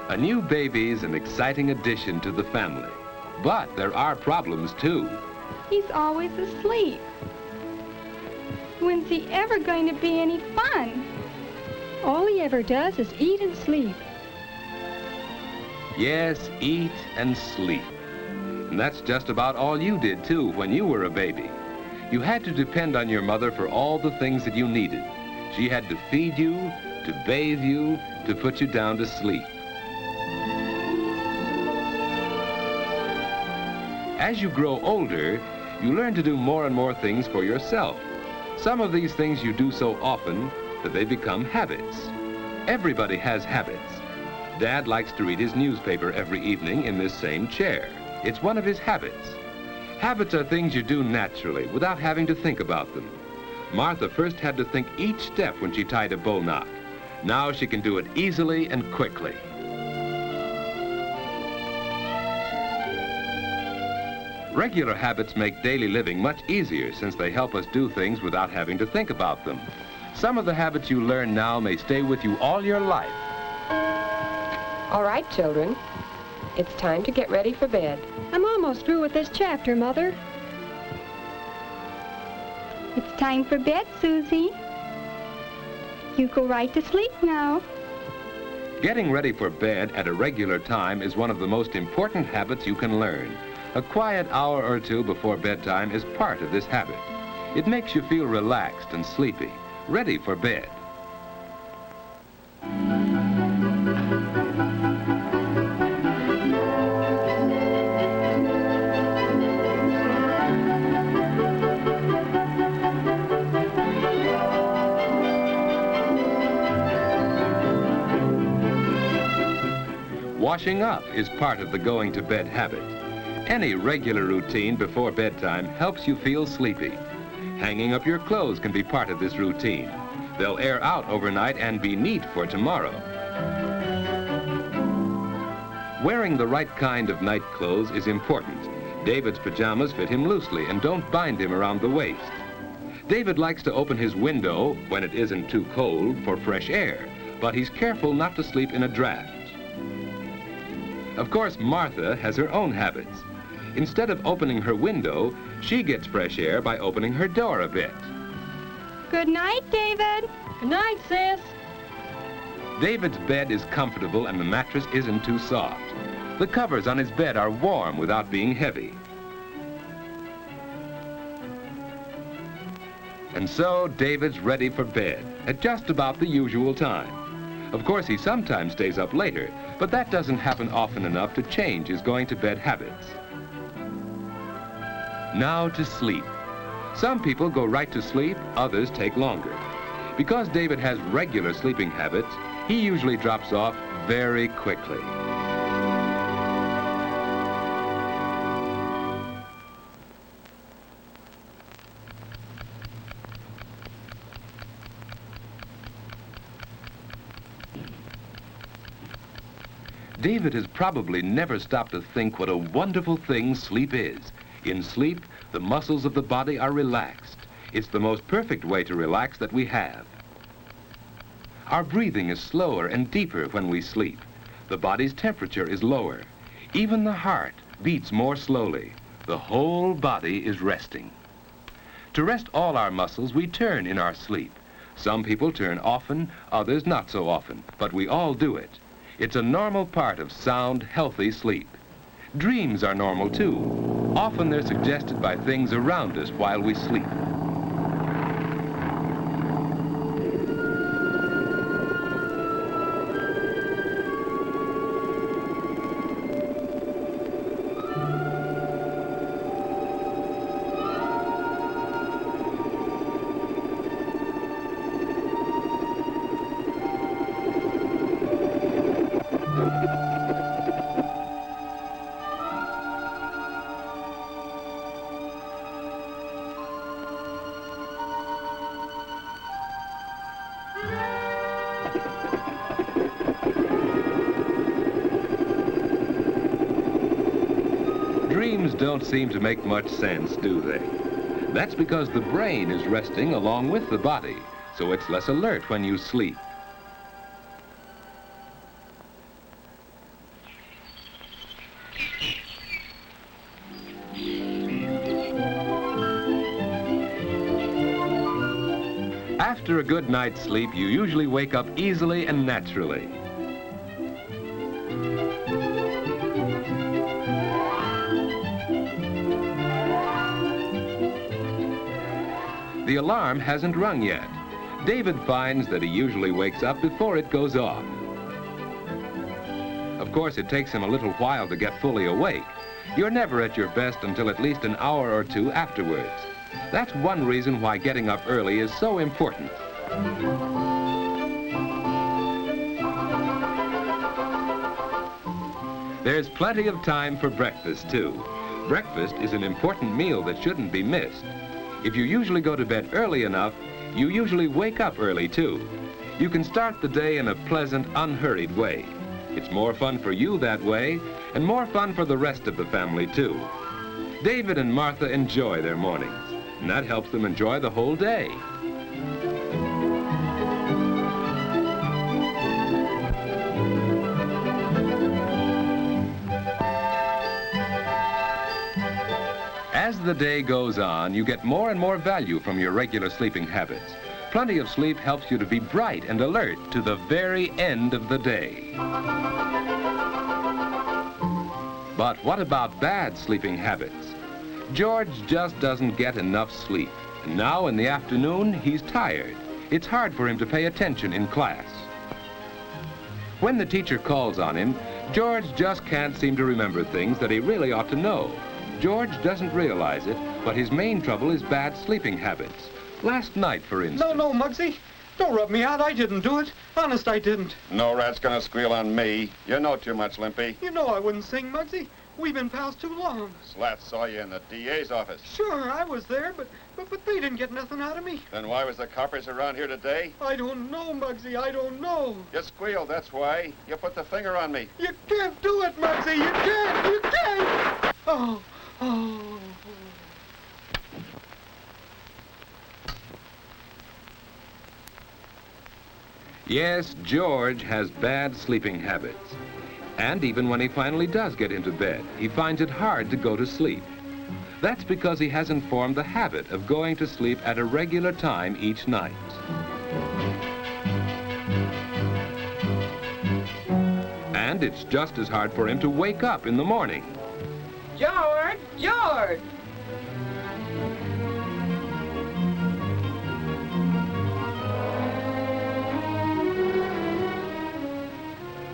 A new baby's an exciting addition to the family, but there are problems too. He's always asleep. When's he ever going to be any fun? All he ever does is eat and sleep. Yes, eat and sleep. And that's just about all you did too when you were a baby. You had to depend on your mother for all the things that you needed. She had to feed you, to bathe you, to put you down to sleep. As you grow older, you learn to do more and more things for yourself. Some of these things you do so often that they become habits. Everybody has habits. Dad likes to read his newspaper every evening in this same chair. It's one of his habits. Habits are things you do naturally without having to think about them. Martha first had to think each step when she tied a bow knot. Now she can do it easily and quickly. Regular habits make daily living much easier since they help us do things without having to think about them. Some of the habits you learn now may stay with you all your life. All right, children. It's time to get ready for bed. I'm almost through with this chapter, Mother. It's time for bed, Susie. You go right to sleep now. Getting ready for bed at a regular time is one of the most important habits you can learn. A quiet hour or two before bedtime is part of this habit. It makes you feel relaxed and sleepy, ready for bed. Washing up is part of the going to bed habit. Any regular routine before bedtime helps you feel sleepy. Hanging up your clothes can be part of this routine. They'll air out overnight and be neat for tomorrow. Wearing the right kind of night clothes is important. David's pajamas fit him loosely and don't bind him around the waist. David likes to open his window when it isn't too cold for fresh air, but he's careful not to sleep in a draft. Of course, Martha has her own habits. Instead of opening her window, she gets fresh air by opening her door a bit. Good night, David. Good night, sis. David's bed is comfortable and the mattress isn't too soft. The covers on his bed are warm without being heavy. And so David's ready for bed at just about the usual time. Of course, he sometimes stays up later, but that doesn't happen often enough to change his going to bed habits. Now to sleep. Some people go right to sleep, others take longer. Because David has regular sleeping habits, he usually drops off very quickly. David has probably never stopped to think what a wonderful thing sleep is. In sleep, the muscles of the body are relaxed. It's the most perfect way to relax that we have. Our breathing is slower and deeper when we sleep. The body's temperature is lower. Even the heart beats more slowly. The whole body is resting. To rest all our muscles, we turn in our sleep. Some people turn often, others not so often, but we all do it. It's a normal part of sound, healthy sleep. Dreams are normal too. Often they're suggested by things around us while we sleep. Dreams don't seem to make much sense, do they? That's because the brain is resting along with the body, so it's less alert when you sleep. After a good night's sleep, you usually wake up easily and naturally. The alarm hasn't rung yet. David finds that he usually wakes up before it goes off. Of course, it takes him a little while to get fully awake. You're never at your best until at least an hour or two afterwards. That's one reason why getting up early is so important. There's plenty of time for breakfast, too. Breakfast is an important meal that shouldn't be missed. If you usually go to bed early enough, you usually wake up early, too. You can start the day in a pleasant, unhurried way. It's more fun for you that way, and more fun for the rest of the family, too. David and Martha enjoy their mornings, and that helps them enjoy the whole day. As the day goes on, you get more and more value from your regular sleeping habits. Plenty of sleep helps you to be bright and alert to the very end of the day. But what about bad sleeping habits? George just doesn't get enough sleep. And now in the afternoon, he's tired. It's hard for him to pay attention in class. When the teacher calls on him, George just can't seem to remember things that he really ought to know. George doesn't realize it, but his main trouble is bad sleeping habits. Last night, for instance... No, Muggsy. Don't rub me out. I didn't do it. Honest, I didn't. No rat's gonna squeal on me. You know too much, Limpy. You know I wouldn't sing, Muggsy. We've been pals too long. Slat saw you in the DA's office. Sure, I was there, but they didn't get nothing out of me. Then why was the coppers around here today? I don't know, Muggsy. I don't know. You squealed, that's why. You put the finger on me. You can't do it, Muggsy. You can't. You can't. Oh. Yes, George has bad sleeping habits. And even when he finally does get into bed, he finds it hard to go to sleep. That's because he hasn't formed the habit of going to sleep at a regular time each night. And it's just as hard for him to wake up in the morning. George! George!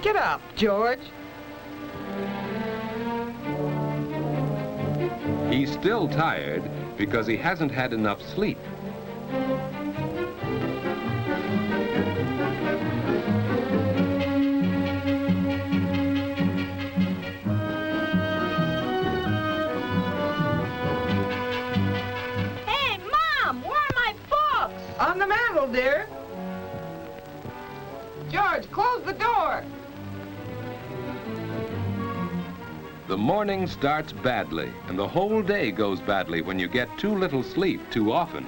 Get up, George. He's still tired because he hasn't had enough sleep. Hey, Mom, where are my books? On the mantel, dear. George, close the door. The morning starts badly, and the whole day goes badly when you get too little sleep too often.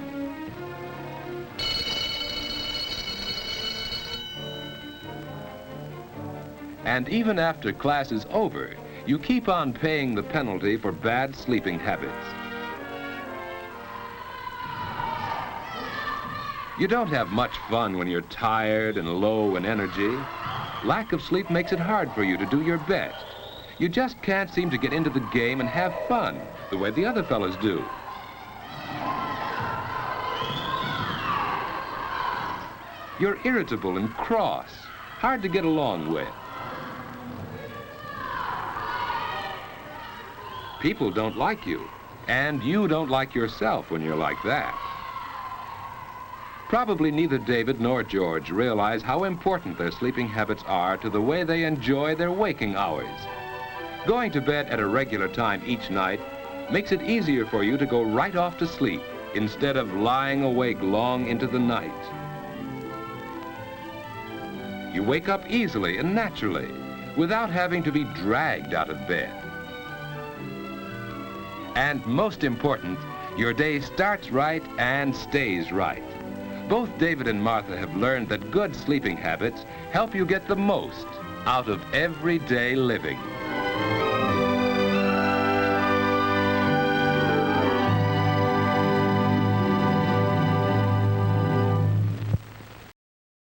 And even after class is over, you keep on paying the penalty for bad sleeping habits. You don't have much fun when you're tired and low in energy. Lack of sleep makes it hard for you to do your best. You just can't seem to get into the game and have fun the way the other fellas do. You're irritable and cross, hard to get along with. People don't like you, and you don't like yourself when you're like that. Probably neither David nor George realize how important their sleeping habits are to the way they enjoy their waking hours. Going to bed at a regular time each night makes it easier for you to go right off to sleep instead of lying awake long into the night. You wake up easily and naturally without having to be dragged out of bed. And most important, your day starts right and stays right. Both David and Martha have learned that good sleeping habits help you get the most out of everyday living.